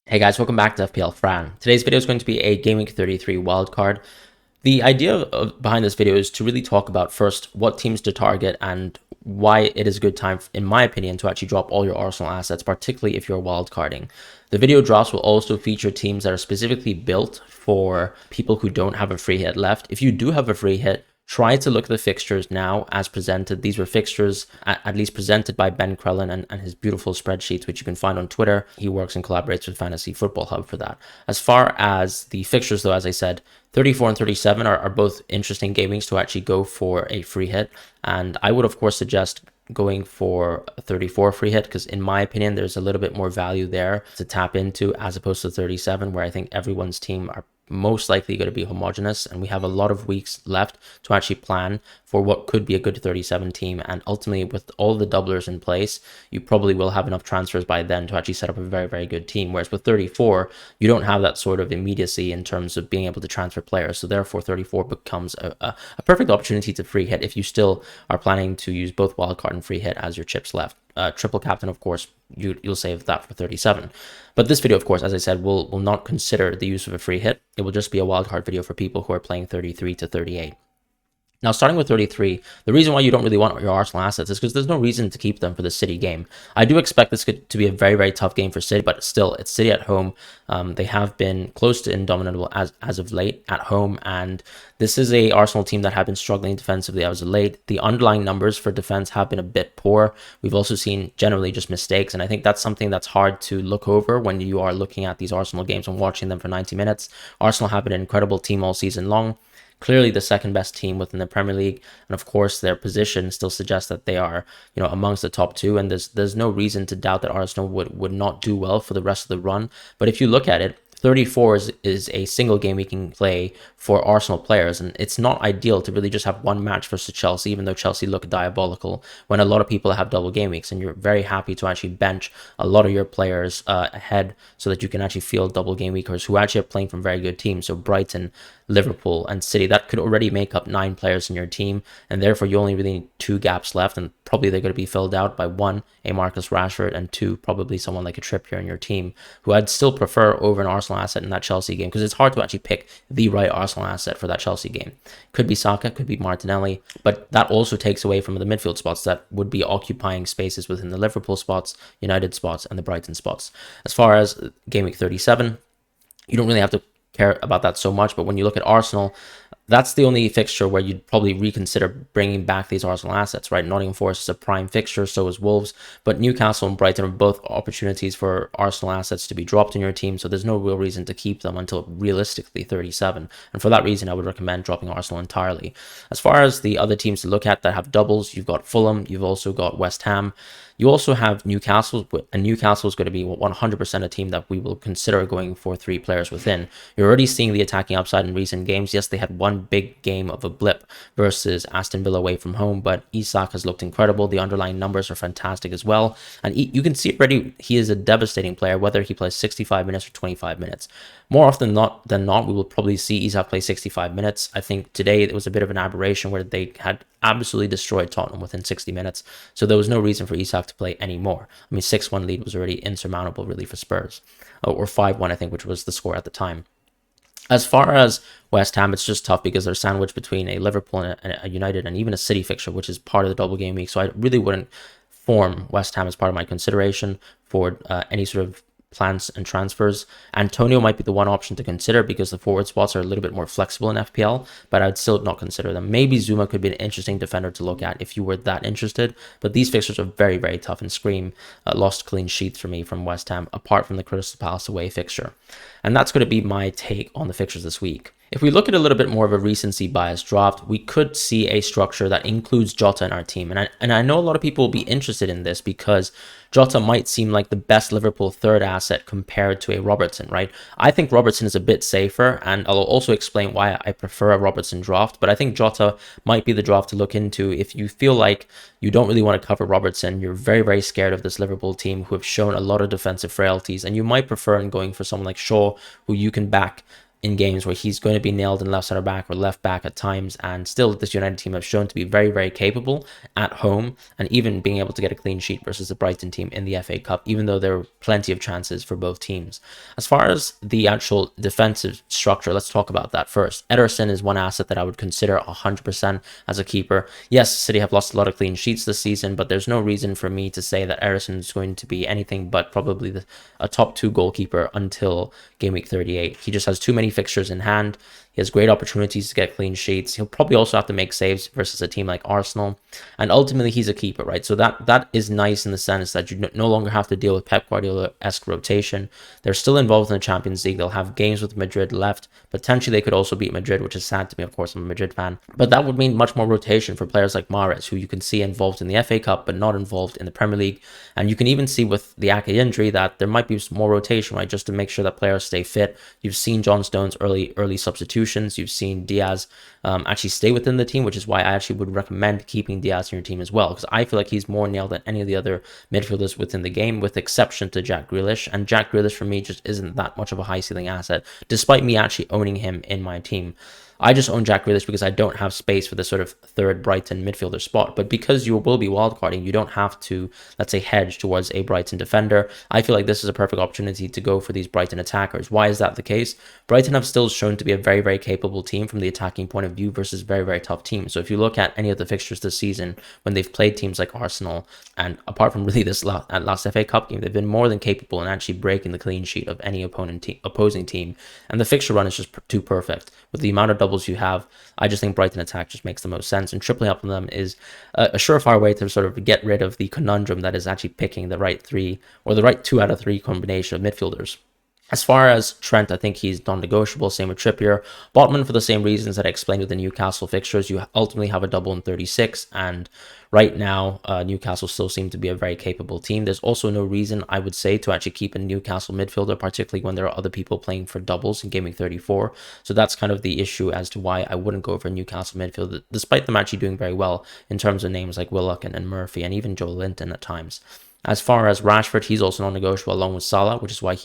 Hey guys, welcome back to FPL Fran. Today's video is going to be a Game Week 33 wildcard. The idea behind this video is to really talk about first what teams to target and why it is a good time, in my opinion, to actually drop all your Arsenal assets, particularly if you're wildcarding. The video drops will also feature teams that are specifically built for people who don't have a free hit left. If you do have a free hit, try to look at the fixtures now as presented. These were fixtures at least presented by Ben Krellin and his beautiful spreadsheets, which you can find on Twitter. He works and collaborates with Fantasy Football Hub for that. As far as the fixtures, though, as I said, 34 and 37 are both interesting gamings to actually go for a free hit. And I would, of course, suggest going for a 34 free hit because in my opinion there's a little bit more value there to tap into as opposed to 37, where I think everyone's team are most likely going to be homogenous, and we have a lot of weeks left to actually plan for what could be a good 37 team. And ultimately, with all the doublers in place, you probably will have enough transfers by then to actually set up a very, very good team. Whereas with 34, you don't have that sort of immediacy in terms of being able to transfer players. So therefore, 34 becomes a perfect opportunity to free hit if you still are planning to use both wildcard and free hit as your chips left. Triple captain, of course, you'll save that for 37. But this video, of course, as I said, will not consider the use of a free hit. It will just be a wildcard video for people who are playing 33 to 38. Now, starting with 33, the reason why you don't really want your Arsenal assets is because there's no reason to keep them for the City game. I do expect this to be a very, very tough game for City, but still, it's City at home. They have been close to indomitable as of late at home, and this is a Arsenal team that have been struggling defensively as of late. The underlying numbers for defense have been a bit poor. We've also seen generally just mistakes, and I think that's something that's hard to look over when you are looking at these Arsenal games and watching them for 90 minutes. Arsenal have been an incredible team all season long. Clearly the second best team within the Premier League, and of course their position still suggests that they are, amongst the top two, and there's no reason to doubt that Arsenal would not do well for the rest of the run. But if you look at it, 34 is a single game we can play for Arsenal players, and it's not ideal to really just have one match versus Chelsea, even though Chelsea look diabolical, when a lot of people have double game weeks, and you're very happy to actually bench a lot of your players ahead so that you can actually field double game weekers who actually are playing from very good teams. So Brighton, Liverpool, and City, that could already make up 9 players in your team, and therefore you only really need 2 gaps left, and probably they're going to be filled out by 1, a Marcus Rashford, and 2, probably someone like a Trippier in your team, who I'd still prefer over an Arsenal asset in that Chelsea game, because it's hard to actually pick the right Arsenal asset for that Chelsea game. Could be Saka, could be Martinelli, but that also takes away from the midfield spots that would be occupying spaces within the Liverpool spots, United spots, and the Brighton spots. As far as Game Week 37, you don't really have to care about that so much, but when you look at Arsenal, that's the only fixture where you'd probably reconsider bringing back these Arsenal assets, right? Nottingham Forest is a prime fixture, so is Wolves, but Newcastle and Brighton are both opportunities for Arsenal assets to be dropped in your team, so there's no real reason to keep them until realistically 37, and for that reason I would recommend dropping Arsenal entirely. As far as the other teams to look at that have doubles, you've got Fulham, you've also got West Ham. You also have Newcastle, and Newcastle is going to be 100% a team that we will consider going for 3 players within. You're already seeing the attacking upside in recent games. Yes, they had one big game of a blip versus Aston Villa away from home, but Isak has looked incredible. The underlying numbers are fantastic as well, and you can see already he is a devastating player, whether he plays 65 minutes or 25 minutes. More often than not, we will probably see Isak play 65 minutes. I think today it was a bit of an aberration where they had absolutely destroyed Tottenham within 60 minutes, so there was no reason for Isak to play anymore. I mean, 6-1 lead was already insurmountable really for Spurs, or 5-1 I think, which was the score at the time. As far as West Ham, it's just tough because they're sandwiched between a Liverpool and a United and even a City fixture, which is part of the double game week, so I really wouldn't form West Ham as part of my consideration for any sort of plans and transfers. Antonio might be the one option to consider because the forward spots are a little bit more flexible in FPL, but I'd still not consider them. Maybe Zuma could be an interesting defender to look at if you were that interested, but these fixtures are very, very tough and scream lost clean sheets for me from West Ham, apart from the Crystal Palace away fixture. And that's going to be my take on the fixtures this week. If we look at a little bit more of a recency bias draft, we could see a structure that includes Jota in our team. And I know a lot of people will be interested in this because Jota might seem like the best Liverpool third asset compared to a Robertson, right? I think Robertson is a bit safer, and I'll also explain why I prefer a Robertson draft, but I think Jota might be the draft to look into if you feel like you don't really want to cover Robertson, you're very, very scared of this Liverpool team who have shown a lot of defensive frailties, and you might prefer in going for someone like Shaw, who you can back in games where he's going to be nailed in left center back or left back at times, and still this United team have shown to be very, very capable at home, and even being able to get a clean sheet versus the Brighton team in the FA Cup, even though there were plenty of chances for both teams. As far as the actual defensive structure, let's talk about that first. Ederson is one asset that I would consider 100% as a keeper. Yes, City have lost a lot of clean sheets this season, but there's no reason for me to say that Ederson is going to be anything but probably a top 2 goalkeeper until game week 38. He just has too many fixtures in hand. He has great opportunities to get clean sheets. He'll probably also have to make saves versus a team like Arsenal. And ultimately, he's a keeper, right? So that is nice in the sense that you no longer have to deal with Pep Guardiola-esque rotation. They're still involved in the Champions League. They'll have games with Madrid left. Potentially, they could also beat Madrid, which is sad to me. Of course, I'm a Madrid fan. But that would mean much more rotation for players like Mahrez, who you can see involved in the FA Cup, but not involved in the Premier League. And you can even see with the Ake injury that there might be more rotation, right? Just to make sure that players stay fit. You've seen John Stones' early substitutions. You've seen Diaz actually stay within the team, which is why I actually would recommend keeping Diaz in your team as well, because I feel like he's more nailed than any of the other midfielders within the game, with exception to Jack Grealish. And Jack Grealish for me just isn't that much of a high ceiling asset, despite me actually owning him in my team. I just own Jack Grealish because I don't have space for this sort of third Brighton midfielder spot. But because you will be wildcarding, you don't have to, let's say, hedge towards a Brighton defender. I feel like this is a perfect opportunity to go for these Brighton attackers. Why is that the case? Brighton have still shown to be a very, very capable team from the attacking point of view versus very, very tough teams. So if you look at any of the fixtures this season, when they've played teams like Arsenal, and apart from really this last FA Cup game, they've been more than capable in actually breaking the clean sheet of any opposing team. And the fixture run is just too perfect. With the amount of doubles you have, I just think Brighton attack just makes the most sense, and tripling up on them is a surefire way to sort of get rid of the conundrum that is actually picking the right 3 or the right 2 out of 3 combination of midfielders. As far as Trent, I think he's non-negotiable. Same with Trippier. Botman, for the same reasons that I explained with the Newcastle fixtures, you ultimately have a double in 36, and right now, Newcastle still seem to be a very capable team. There's also no reason, I would say, to actually keep a Newcastle midfielder, particularly when there are other people playing for doubles in Gaming 34. So that's kind of the issue as to why I wouldn't go for a Newcastle midfielder, despite them actually doing very well in terms of names like Willock and Murphy, and even Joe Linton at times. As far as Rashford, he's also non-negotiable along with Salah, which is why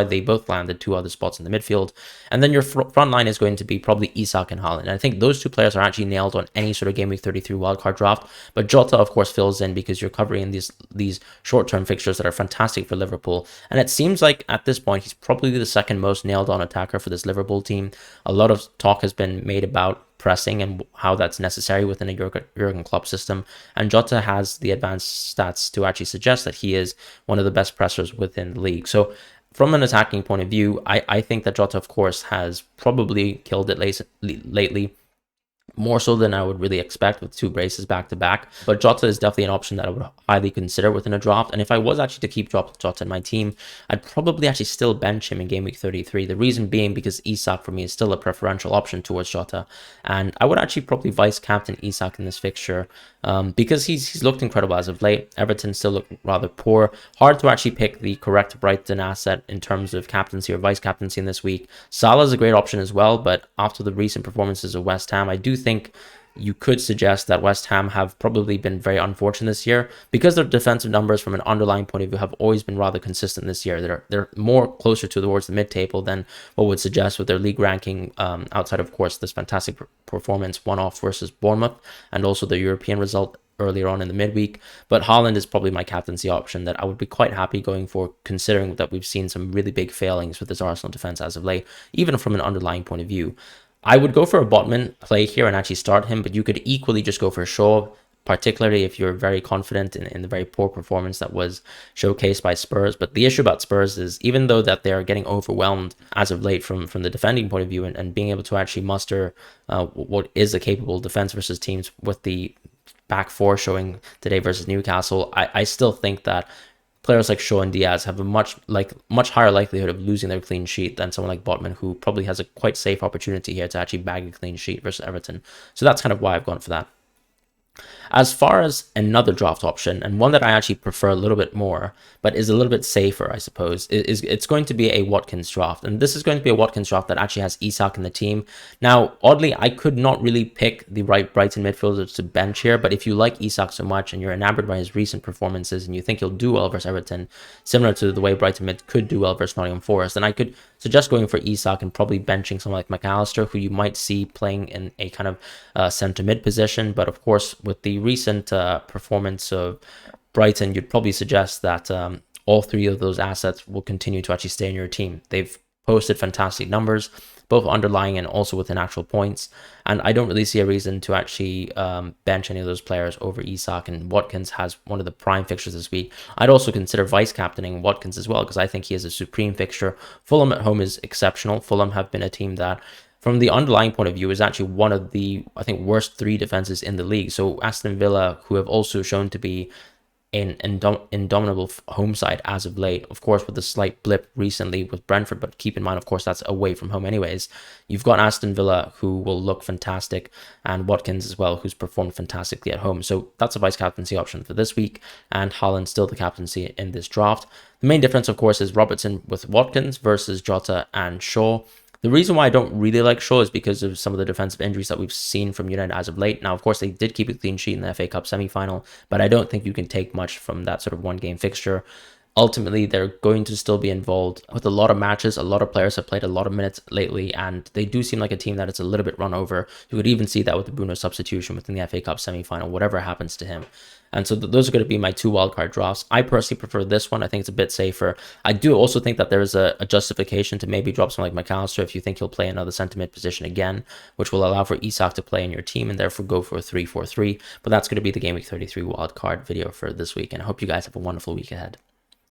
they both landed 2 other spots in the midfield. And then your front line is going to be probably Isak and Haaland. And I think those 2 players are actually nailed on any sort of Game Week 33 wildcard draft. But Jota, of course, fills in because you're covering these short-term fixtures that are fantastic for Liverpool. And it seems like at this point, he's probably the second most nailed-on attacker for this Liverpool team. A lot of talk has been made about pressing and how that's necessary within a Jurgen Klopp system, and Jota has the advanced stats to actually suggest that he is one of the best pressers within the league. So from an attacking point of view, I think that Jota, of course, has probably killed it lately, more so than I would really expect with 2 braces back to back. But Jota is definitely an option that I would highly consider within a draft. And if I was actually to keep Jota in my team, I'd probably actually still bench him in Game Week 33. The reason being because Isak for me is still a preferential option towards Jota. And I would actually probably vice captain Isak in this fixture because he's looked incredible as of late. Everton still look rather poor. Hard to actually pick the correct Brighton asset in terms of captaincy or vice captaincy in this week. Salah is a great option as well, but after the recent performances of West Ham, I do think you could suggest that West Ham have probably been very unfortunate this year because their defensive numbers from an underlying point of view have always been rather consistent this year. They're more closer towards the mid-table than what would suggest with their league ranking, outside of course this fantastic performance one-off versus Bournemouth and also the European result earlier on in the midweek. But Haaland is probably my captaincy option that I would be quite happy going for, considering that we've seen some really big failings with this Arsenal defense as of late, even from an underlying point of view. I would go for a Botman play here and actually start him, but you could equally just go for Shaw, particularly if you're very confident in the very poor performance that was showcased by Spurs. But the issue about Spurs is, even though that they are getting overwhelmed as of late from the defending point of view and being able to actually muster what is a capable defense versus teams with the back 4 showing today versus Newcastle, I still think that players like Shaw and Diaz have a much higher likelihood of losing their clean sheet than someone like Botman, who probably has a quite safe opportunity here to actually bag a clean sheet versus Everton. So that's kind of why I've gone for that. As far as another draft option, and one that I actually prefer a little bit more, but is a little bit safer, I suppose, it's going to be a Watkins draft. And this is going to be a Watkins draft that actually has Isak in the team. Now, oddly, I could not really pick the right Brighton midfielder to bench here, but if you like Isak so much and you're enamored by his recent performances and you think he'll do well versus Everton, similar to the way Brighton mid could do well versus Nottingham Forest, then I could suggest going for Isak and probably benching someone like McAllister, who you might see playing in a kind of centre mid position. But of course, with the recent performance of Brighton, you'd probably suggest that all three of those assets will continue to actually stay in your team. They've posted fantastic numbers, both underlying and also within actual points. And I don't really see a reason to actually bench any of those players over Isak. And Watkins has one of the prime fixtures this week. I'd also consider vice-captaining Watkins as well, because I think he is a supreme fixture. Fulham at home is exceptional. Fulham have been a team that, from the underlying point of view, is actually one of the, I think, worst three defenses in the league. So Aston Villa, who have also shown to be an indomitable home side as of late, of course, with a slight blip recently with Brentford, but keep in mind, of course, that's away from home anyways. You've got Aston Villa, who will look fantastic, and Watkins as well, who's performed fantastically at home. So that's a vice captaincy option for this week, and Haaland still the captaincy in this draft. The main difference, of course, is Robertson with Watkins versus Jota and Shaw. The reason why I don't really like Shaw is because of some of the defensive injuries that we've seen from United as of late. Now, of course, they did keep a clean sheet in the FA Cup semi-final, but I don't think you can take much from that sort of one-game fixture. Ultimately, they're going to still be involved with a lot of matches. A lot of players have played a lot of minutes lately, and they do seem like a team that is a little bit run over. You could even see that with the Bruno substitution within the FA Cup semi-final, whatever happens to him. And so those are going to be my two wildcard drafts. I personally prefer this one. I think it's a bit safer. I do also think that there is a justification to maybe drop someone like McAllister if you think he'll play another centre mid position again, which will allow for Isak to play in your team and therefore go for a 3-4-3. But that's going to be the Game Week 33 wildcard video for this week. And I hope you guys have a wonderful week ahead.